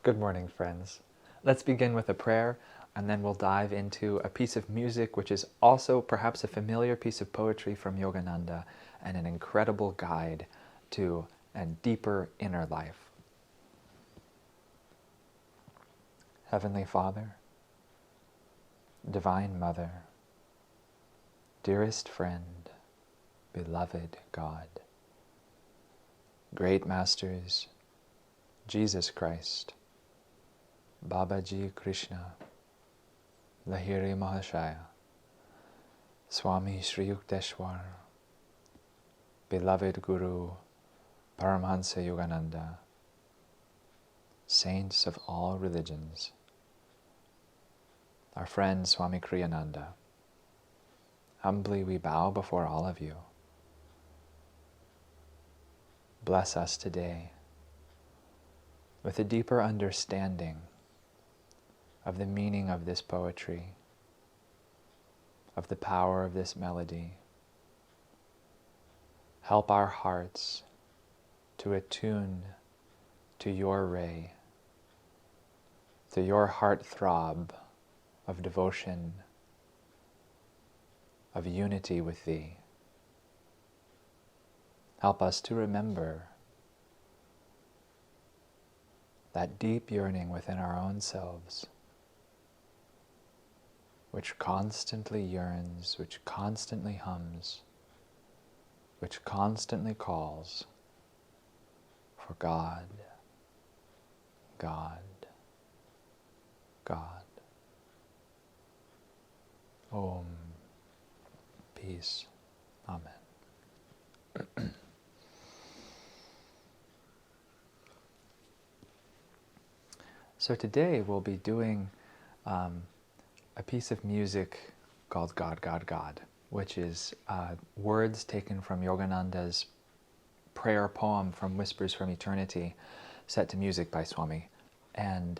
Good morning, friends. Let's begin with a prayer, and then we'll dive into a piece of music which is also perhaps a familiar piece of poetry from Yogananda and an incredible guide to a deeper inner life. Heavenly Father, Divine Mother, dearest friend, beloved God, great masters, Jesus Christ, Babaji Krishna, Lahiri Mahashaya, Swami Sri Yukteswar, beloved Guru, Paramahansa Yogananda, saints of all religions, our friend Swami Kriyananda, humbly we bow before all of you. Bless us today with a deeper understanding of the meaning of this poetry, of the power of this melody. Help our hearts to attune to your ray, to your heart throb of devotion, of unity with Thee. Help us to remember that deep yearning within our own selves, which constantly yearns, which constantly hums, which constantly calls for God, God, God. Om. Peace. Amen. So today we'll be doing a piece of music called God, God, God, which is words taken from Yogananda's prayer poem from Whispers from Eternity, set to music by Swami. And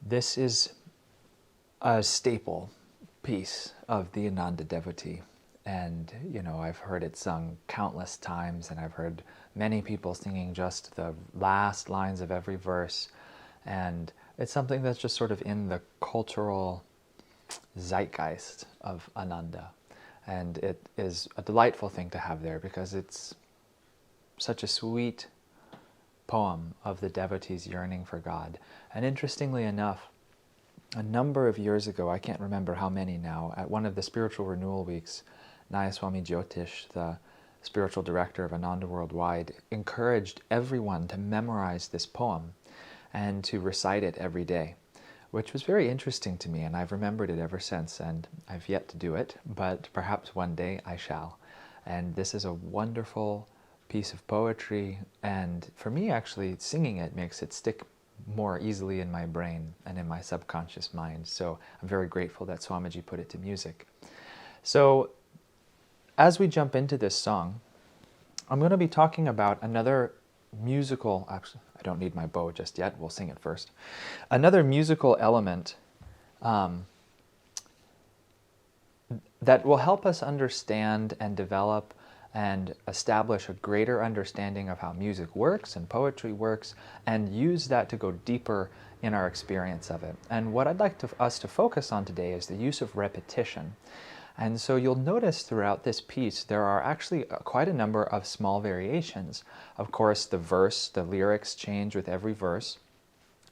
this is a staple piece of the Ananda devotee. And, you know, I've heard it sung countless times, and I've heard many people singing just the last lines of every verse. And it's something that's just sort of in the cultural zeitgeist of Ananda. And it is a delightful thing to have there because it's such a sweet poem of the devotee's yearning for God. And interestingly enough, a number of years ago, I can't remember how many now, at one of the spiritual renewal weeks, Nayaswami Jyotish, the spiritual director of Ananda Worldwide, encouraged everyone to memorize this poem and to recite it every day, which was very interesting to me, and I've remembered it ever since, and I've yet to do it, but perhaps one day I shall. And this is a wonderful piece of poetry, and for me actually singing it makes it stick more easily in my brain and in my subconscious mind. So I'm very grateful that Swamiji put it to music. So as we jump into this song, I'm going to be talking about another musical, actually I don't need my bow just yet, we'll sing it first. Another musical element that will help us understand and develop and establish a greater understanding of how music works and poetry works, and use that to go deeper in our experience of it. And what I'd like us to focus on today is the use of repetition. And so you'll notice throughout this piece there are actually quite a number of small variations. Of course, the lyrics change with every verse,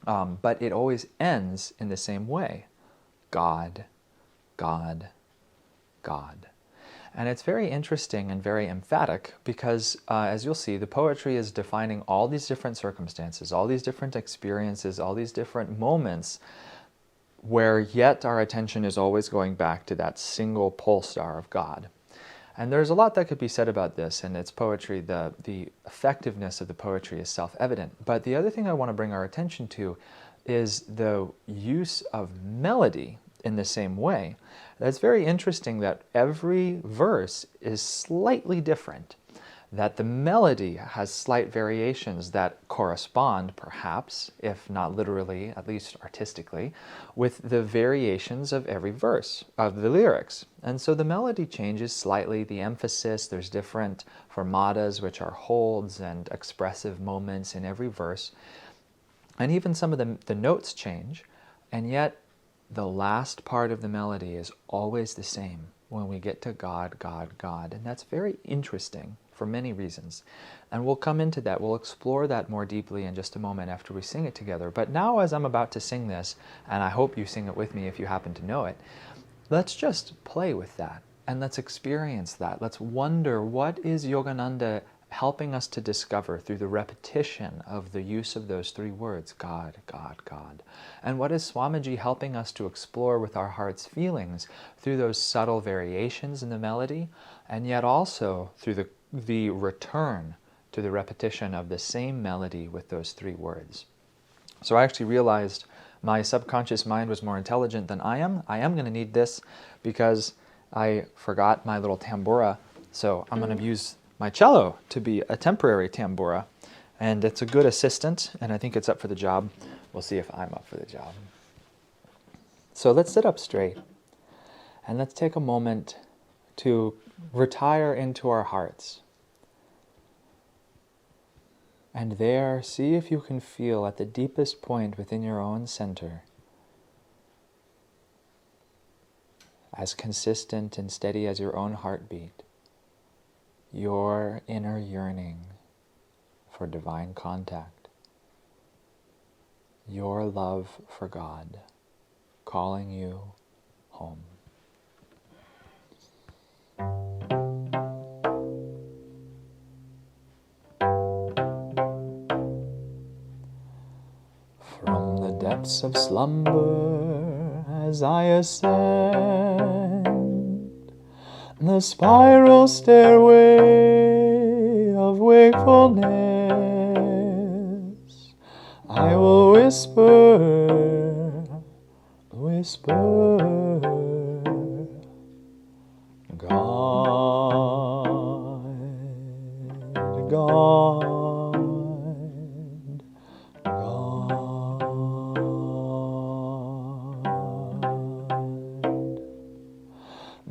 but it always ends in the same way. God, God, God. And it's very interesting and very emphatic because, as you'll see, the poetry is defining all these different circumstances, all these different experiences, all these different moments, where yet our attention is always going back to that single pole star of God. And there's a lot that could be said about this, and its poetry, the effectiveness of the poetry is self-evident. But the other thing I want to bring our attention to is the use of melody in the same way. It's very interesting that every verse is slightly different, that the melody has slight variations that correspond, perhaps, if not literally, at least artistically, with the variations of every verse of the lyrics. And so the melody changes slightly, the emphasis, there's different fermatas, which are holds and expressive moments in every verse. And even some of the notes change, and yet the last part of the melody is always the same when we get to God, God, God. And that's very interesting for many reasons. And we'll come into that. We'll explore that more deeply in just a moment after we sing it together. But now, as I'm about to sing this, and I hope you sing it with me if you happen to know it, let's just play with that and let's experience that. Let's wonder, what is Yogananda helping us to discover through the repetition of the use of those three words, God, God, God? And what is Swamiji helping us to explore with our heart's feelings through those subtle variations in the melody, and yet also through the return to the repetition of the same melody with those three words? So I actually realized my subconscious mind was more intelligent than I am. I am going to need this because I forgot my little tambura. So I'm going to use my cello to be a temporary tambura. And it's a good assistant, and I think it's up for the job. We'll see if I'm up for the job. So let's sit up straight, and let's take a moment to retire into our hearts. And there, see if you can feel at the deepest point within your own center, as consistent and steady as your own heartbeat, your inner yearning for divine contact, your love for God calling you home. From the depths of slumber as I ascend the spiral stairway of wakefulness, I will whisper, whisper, God, God, God.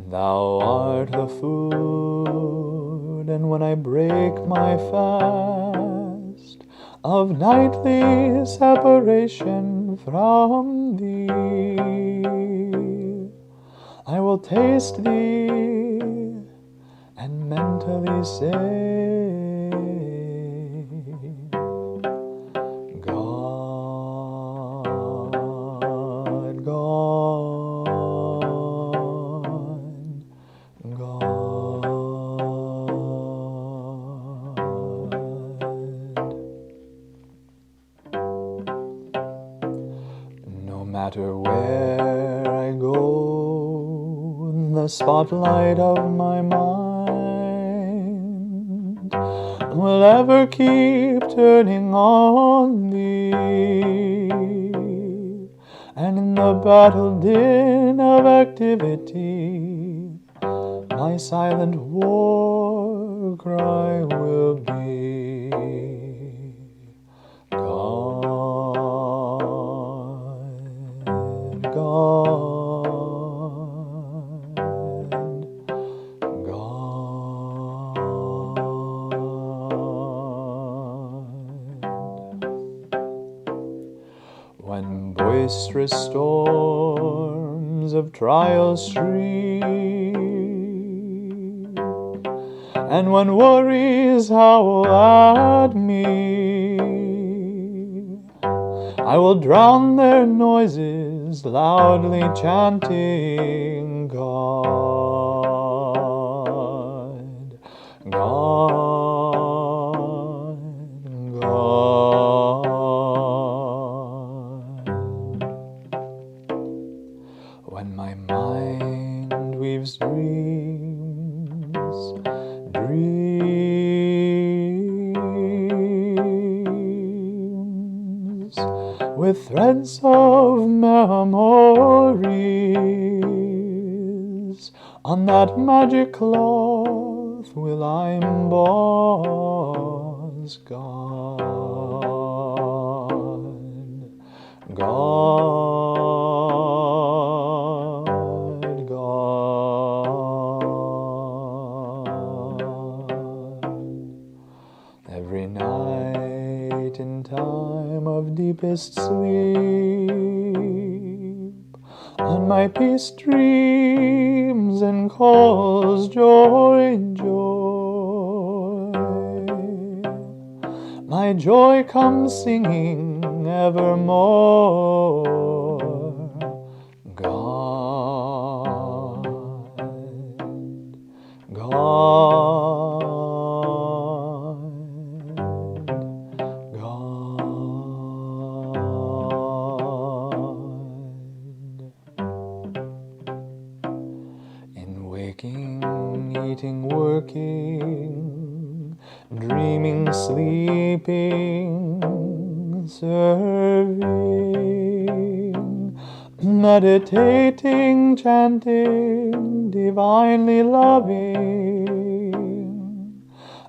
Thou art the food, and when I break my fast of nightly separation from thee, I will taste thee and mentally say, God, God, God. No matter where I go, the spotlight of my mind will ever keep turning on thee. And in the battle din of activity, my silent war cry will be, God, God, God. When boisterous storms of trials shriek, and when worries howl at me, I will drown their noises, loudly chanting, God, God, God. When my mind weaves dreams, dreams, with threads of memories, on that magic cloth will I emboss, God, God, God. Every night in time of deep deepest sleep, and my peace dreams and calls joy, joy. My joy comes singing evermore. God, God, God. In waking, eating, working, dreaming, sleeping, serving, meditating, chanting, divinely loving,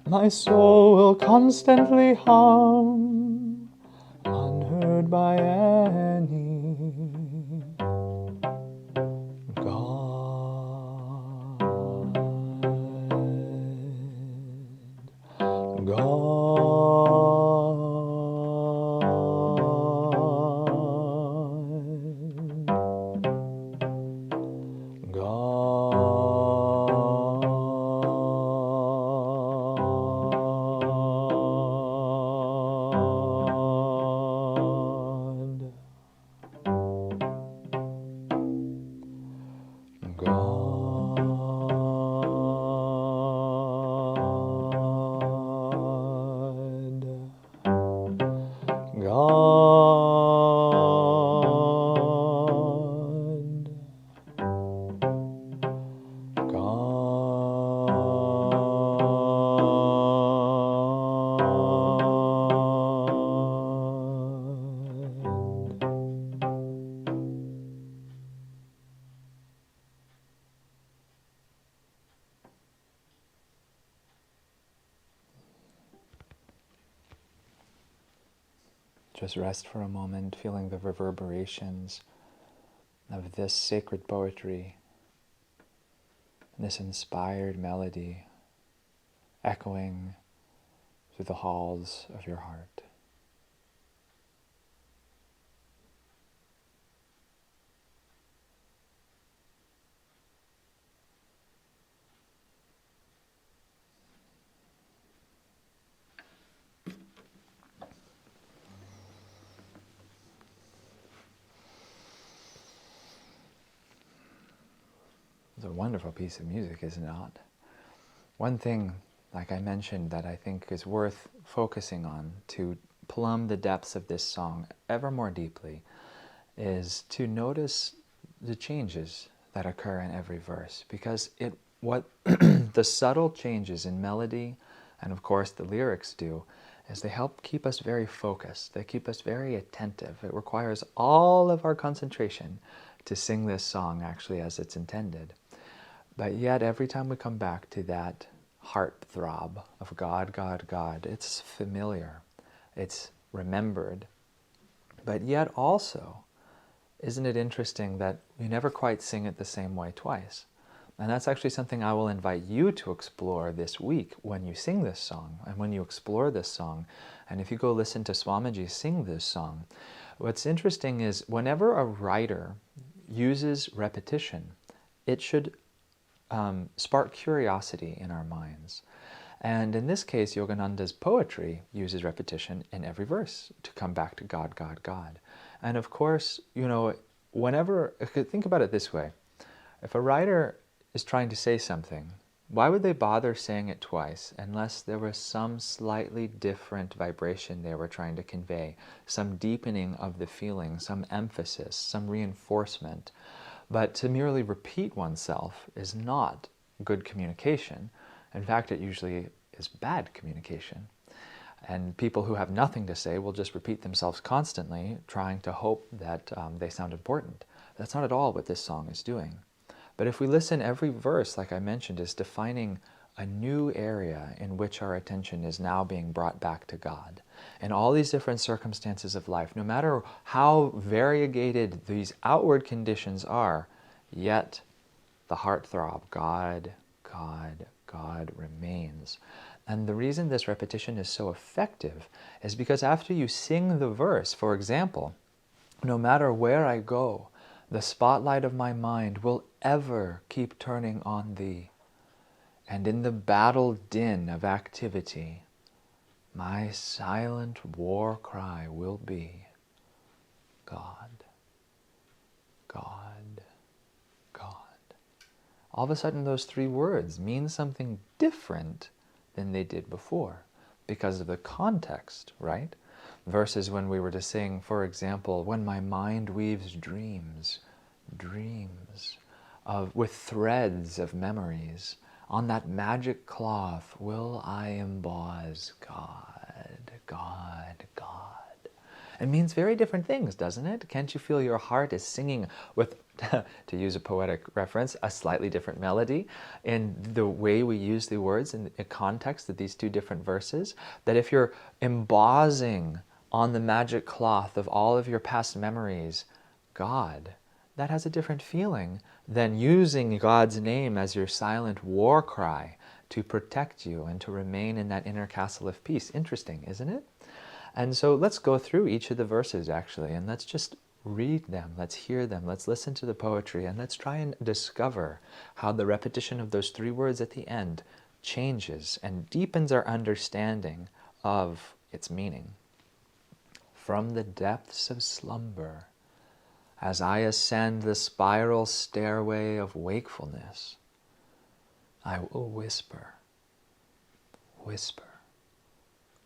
my soul will constantly hum, unheard by any. God, Just rest for a moment, feeling the reverberations of this sacred poetry, this inspired melody echoing through the halls of your heart. It's a wonderful piece of music, is it not? One thing, like I mentioned, that I think is worth focusing on to plumb the depths of this song ever more deeply is to notice the changes that occur in every verse, because what the subtle changes in melody and of course the lyrics do is they help keep us very focused. They keep us very attentive. It requires all of our concentration to sing this song actually as it's intended. But yet every time we come back to that heart throb of God, God, God, it's familiar, it's remembered. But yet also, isn't it interesting that we never quite sing it the same way twice? And that's actually something I will invite you to explore this week when you sing this song and when you explore this song. And if you go listen to Swamiji sing this song, what's interesting is whenever a writer uses repetition, it should spark curiosity in our minds. And in this case, Yogananda's poetry uses repetition in every verse to come back to God, God, God. And of course, whenever, think about it this way. If a writer is trying to say something, why would they bother saying it twice unless there was some slightly different vibration they were trying to convey, some deepening of the feeling, some emphasis, some reinforcement? But to merely repeat oneself is not good communication. In fact, it usually is bad communication. And people who have nothing to say will just repeat themselves constantly, trying to hope that they sound important. That's not at all what this song is doing. But if we listen, every verse, like I mentioned, is defining a new area in which our attention is now being brought back to God. In all these different circumstances of life, no matter how variegated these outward conditions are, yet the heartthrob, God, God, God remains. And the reason this repetition is so effective is because after you sing the verse, for example, no matter where I go, the spotlight of my mind will ever keep turning on thee. And in the battle din of activity, my silent war cry will be, God, God, God. All of a sudden those three words mean something different than they did before because of the context, right? Versus when we were to sing, for example, when my mind weaves dreams, dreams with threads of memories, on that magic cloth will I emboss God, God, God. It means very different things, doesn't it? Can't you feel your heart is singing with, to use a poetic reference, a slightly different melody in the way we use the words in the context of these two different verses? That if you're embossing on the magic cloth of all of your past memories, God, that has a different feeling than using God's name as your silent war cry to protect you and to remain in that inner castle of peace. Interesting, isn't it? And so let's go through each of the verses actually, and let's just read them, let's hear them, let's listen to the poetry, and let's try and discover how the repetition of those three words at the end changes and deepens our understanding of its meaning. From the depths of slumber, as I ascend the spiral stairway of wakefulness, I will whisper, whisper,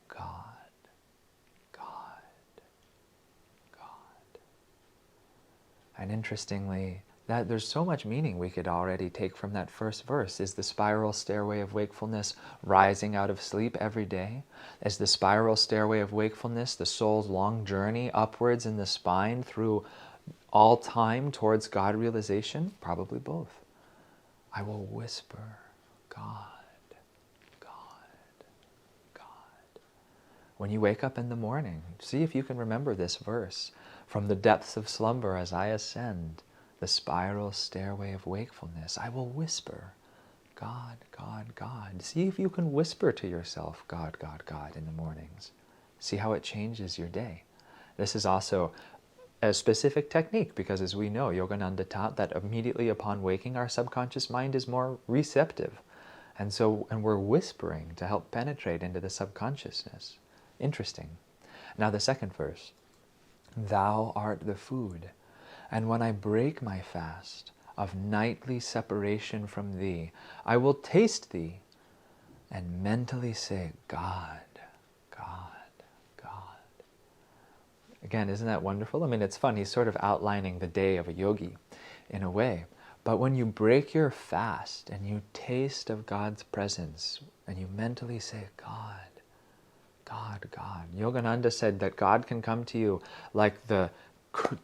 God. And interestingly, that there's so much meaning we could already take from that first verse. Is the spiral stairway of wakefulness rising out of sleep every day? Is the spiral stairway of wakefulness the soul's long journey upwards in the spine through all time towards God realization? Probably both. I will whisper, God, God, God. When you wake up in the morning, see if you can remember this verse. From the depths of slumber as I ascend the spiral stairway of wakefulness, I will whisper, God, God, God. See if you can whisper to yourself, God, God, God, in the mornings. See how it changes your day. This is also a specific technique because, as we know, Yogananda taught that immediately upon waking, our subconscious mind is more receptive. And we're whispering to help penetrate into the subconsciousness. Interesting. Now the second verse. Thou art the food, and when I break my fast of nightly separation from thee, I will taste thee and mentally say, God, God, God. Again, isn't that wonderful? I mean, it's fun. He's sort of outlining the day of a yogi in a way. But when you break your fast and you taste of God's presence and you mentally say, God, God, God. Yogananda said that God can come to you like the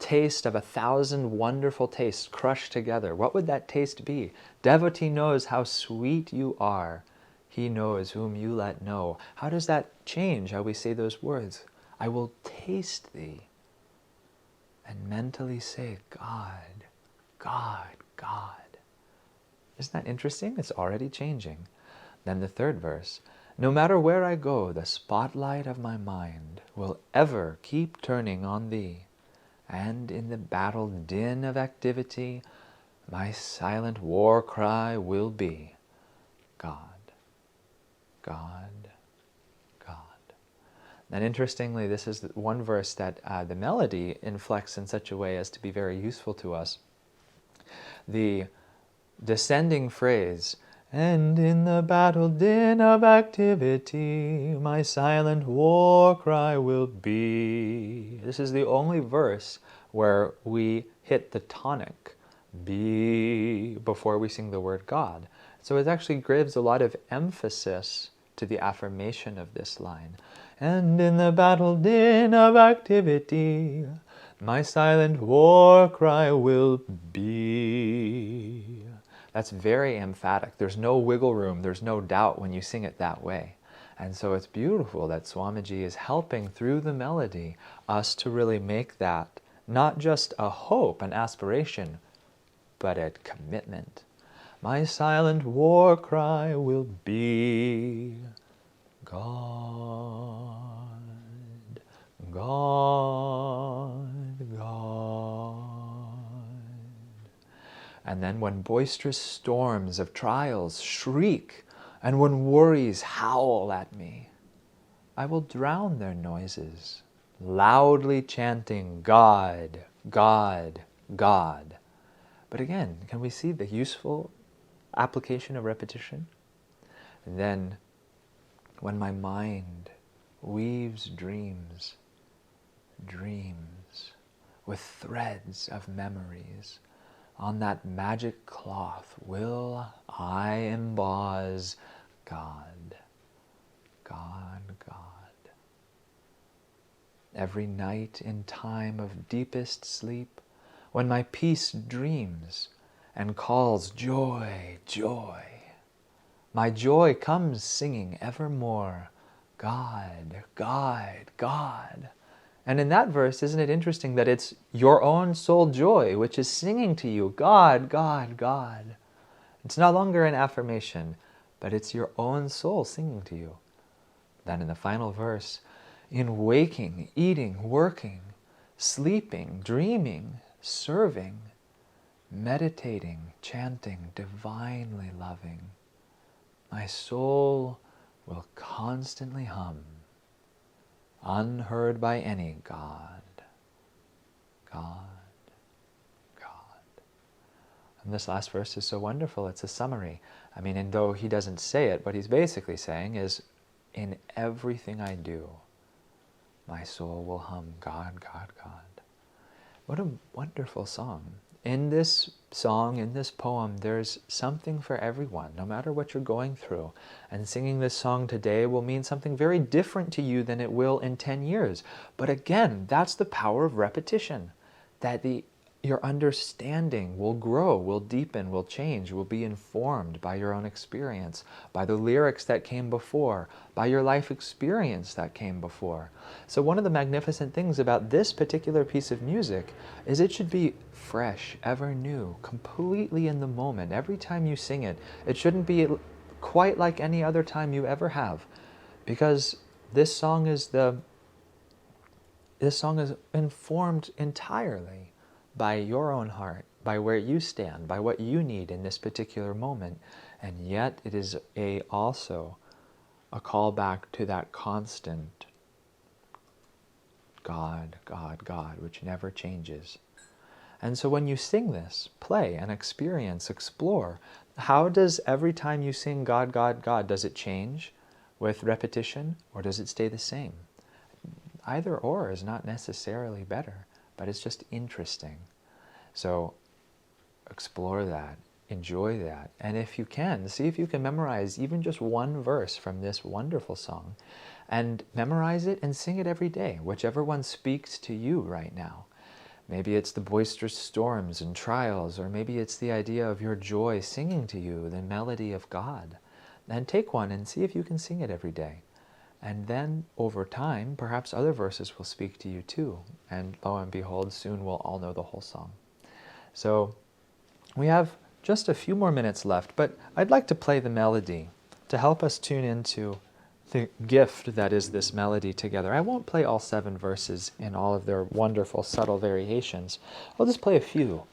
taste of 1,000 wonderful tastes crushed together. What would that taste be? Devotee knows how sweet you are. He knows whom you let know. How does that change how we say those words? I will taste thee and mentally say, God, God, God. Isn't that interesting? It's already changing. Then the third verse. No matter where I go, the spotlight of my mind will ever keep turning on thee, and in the battle din of activity, my silent war cry will be, God, God, God. And interestingly, this is one verse that the melody inflects in such a way as to be very useful to us. The descending phrase, and in the battle din of activity, my silent war cry will be. This is the only verse where we hit the tonic, be, before we sing the word God. So it actually gives a lot of emphasis to the affirmation of this line. And in the battle din of activity, my silent war cry will be. That's very emphatic. There's no wiggle room, there's no doubt when you sing it that way. And so it's beautiful that Swamiji is helping through the melody us to really make that not just a hope, an aspiration, but a commitment. My silent war cry will be, God, God, God. And then when boisterous storms of trials shriek, and when worries howl at me, I will drown their noises, loudly chanting, God, God, God. But again, can we see the useful application of repetition? And then, when my mind weaves dreams, dreams with threads of memories, on that magic cloth will I emboss God, God, God. Every night in time of deepest sleep, when my peace dreams and calls joy, joy, my joy comes singing evermore, God, God, God. And in that verse, isn't it interesting that it's your own soul joy which is singing to you, God, God, God. It's no longer an affirmation, but it's your own soul singing to you. Then in the final verse, in waking, eating, working, sleeping, dreaming, serving, meditating, chanting, divinely loving, my soul will constantly hum, unheard by any God, God, God. And this last verse is so wonderful. It's a summary. I mean, and though he doesn't say it, what he's basically saying is, in everything I do, my soul will hum, God, God, God. What a wonderful song. In this song, in this poem, there's something for everyone, no matter what you're going through. And singing this song today will mean something very different to you than it will in 10 years. But again, that's the power of repetition, that your understanding will grow, will deepen, will change, will be informed by your own experience, by the lyrics that came before, by your life experience that came before. So one of the magnificent things about this particular piece of music is it should be fresh, ever new, completely in the moment. Every time you sing it, it shouldn't be quite like any other time you ever have, because this song is informed entirely by your own heart, by where you stand, by what you need in this particular moment. And yet it is also a call back to that constant God, God, God, which never changes. And so when you sing this, play and experience, explore, how does every time you sing God, God, God, does it change with repetition, or does it stay the same? Either or is not necessarily better, but it's just interesting. So explore that, enjoy that, and if you can, see if you can memorize even just one verse from this wonderful song, and memorize it and sing it every day, whichever one speaks to you right now. Maybe it's the boisterous storms and trials, or maybe it's the idea of your joy singing to you the melody of God. And take one and see if you can sing it every day. And then, over time, perhaps other verses will speak to you too. And lo and behold, soon we'll all know the whole song. So, we have just a few more minutes left, but I'd like to play the melody to help us tune into the gift that is this melody together. I won't play all 7 verses in all of their wonderful, subtle variations. I'll just play a few.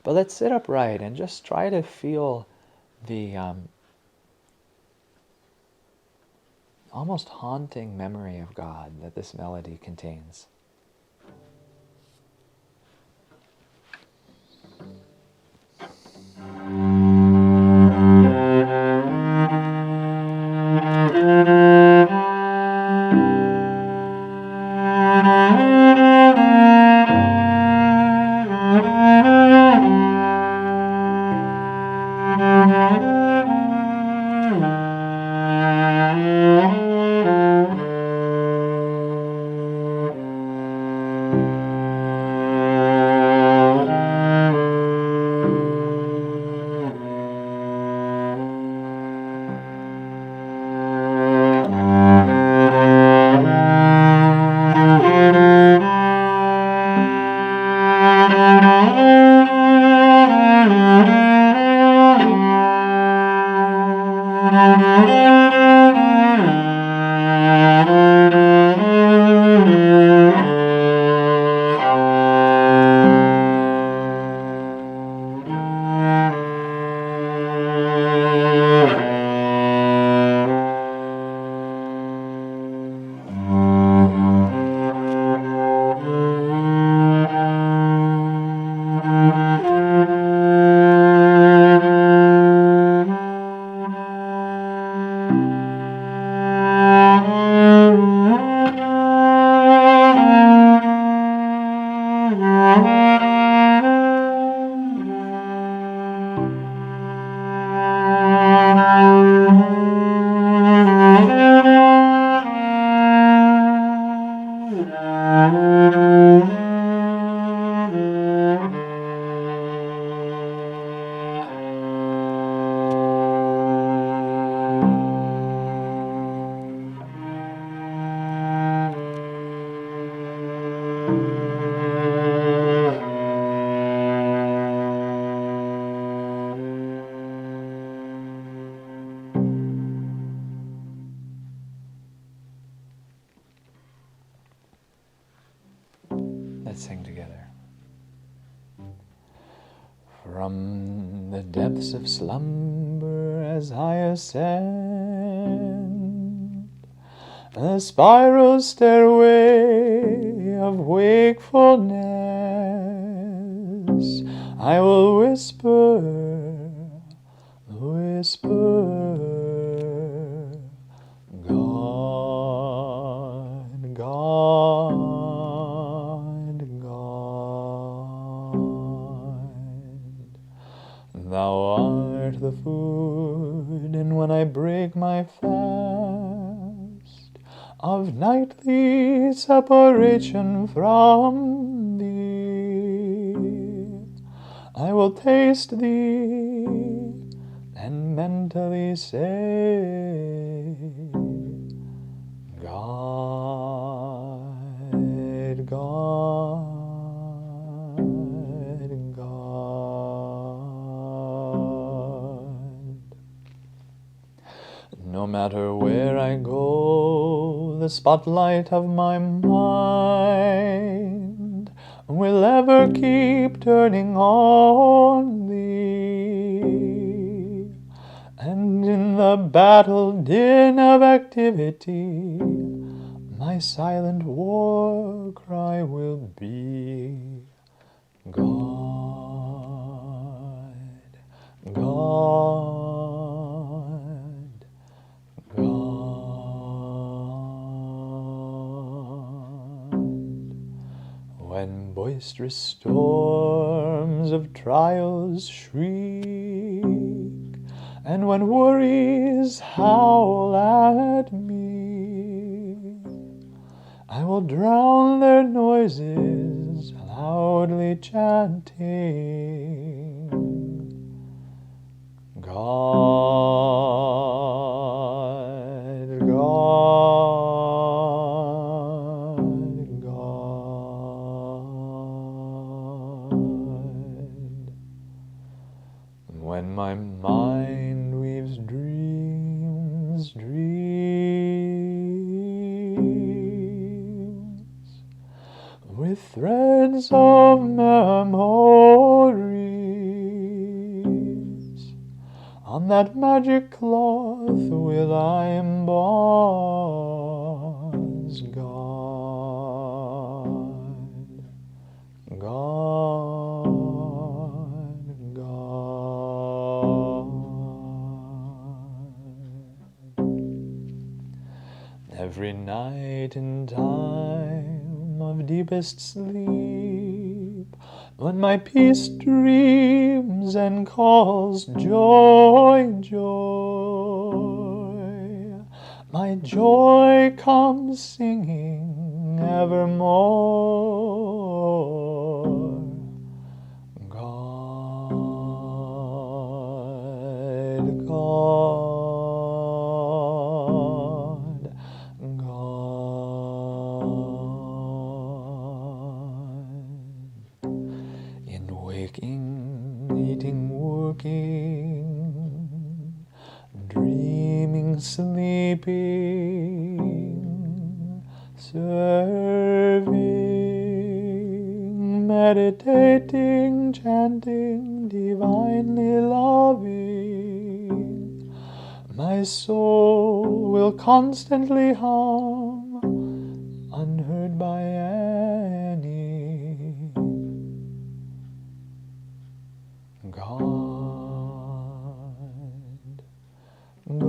But let's sit upright and just try to feel the almost haunting memory of God that this melody contains. Let's sing together. From the depths of slumber as I ascend the spiral stairway of wakefulness, I will whisper, God, God, God. Thou art the food, and when I break my fast of nightly separation from thee, I will taste thee and mentally say, God, God, God. No matter where I go, the spotlight of my mind will ever keep turning on thee. And in the battle din of activity, my silent war cry will be, God, God, God. When boisterous storms of trials shriek, and when worries howl at me, I will drown their noises, loudly chanting, God, God, God. When my mind weaves dreams with threads of memories, on that magic cloth will I emboss, God, God, God. Every night in time of deepest sleep, when my peace dreams and calls joy, joy, my joy comes singing evermore, God, God, God. In waking, eating, working, dreaming, sleeping, serving, meditating, chanting, divinely loving, my soul will constantly hum, unheard by any. God, God,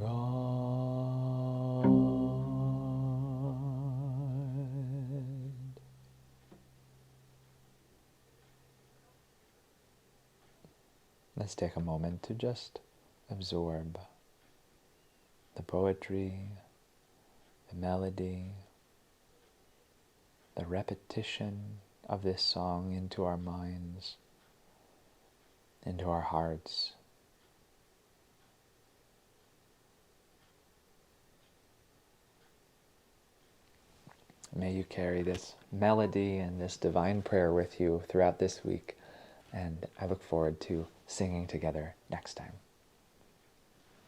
God. let's take a moment to just absorb the poetry, the melody, the repetition of this song into our minds, into our hearts. May you carry this melody and this divine prayer with you throughout this week, and I look forward to singing together next time.